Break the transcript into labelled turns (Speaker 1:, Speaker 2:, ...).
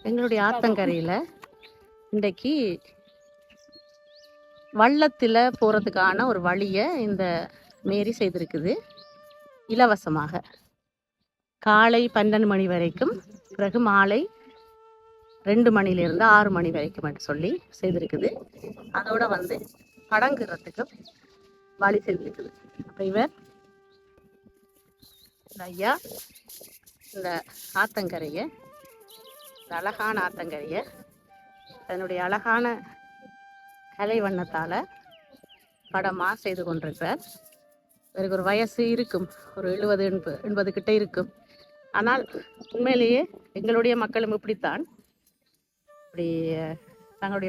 Speaker 1: எங்களுடைய ஆத்தங்கரையில் இன்றைக்கு வள்ளத்தில் போகிறதுக்கான ஒரு வழியை இந்த மேரி செய்திருக்குது இலவசமாக. காலை 12 மணி வரைக்கும், பிறகு மாலை 2 மணிலிருந்து 6 மணி வரைக்கும் என்று சொல்லி செய்திருக்குது. அதோட படங்குறதுக்கு வழி செய்திருக்குது. அப்போ இவர் ஐயா இந்த ஆத்தங்கரையை, இந்த அழகான ஆத்தங்கரையை தன்னுடைய அழகான கலை வண்ணத்தால் படமாக செய்து கொண்டிருக்கிறார். இவருக்கு ஒரு வயசு இருக்கும், ஒரு 70-80 கிட்ட இருக்கும். ஆனால் உண்மையிலேயே எங்களுடைய மக்களும் இப்படித்தான், இப்படி தங்களுடைய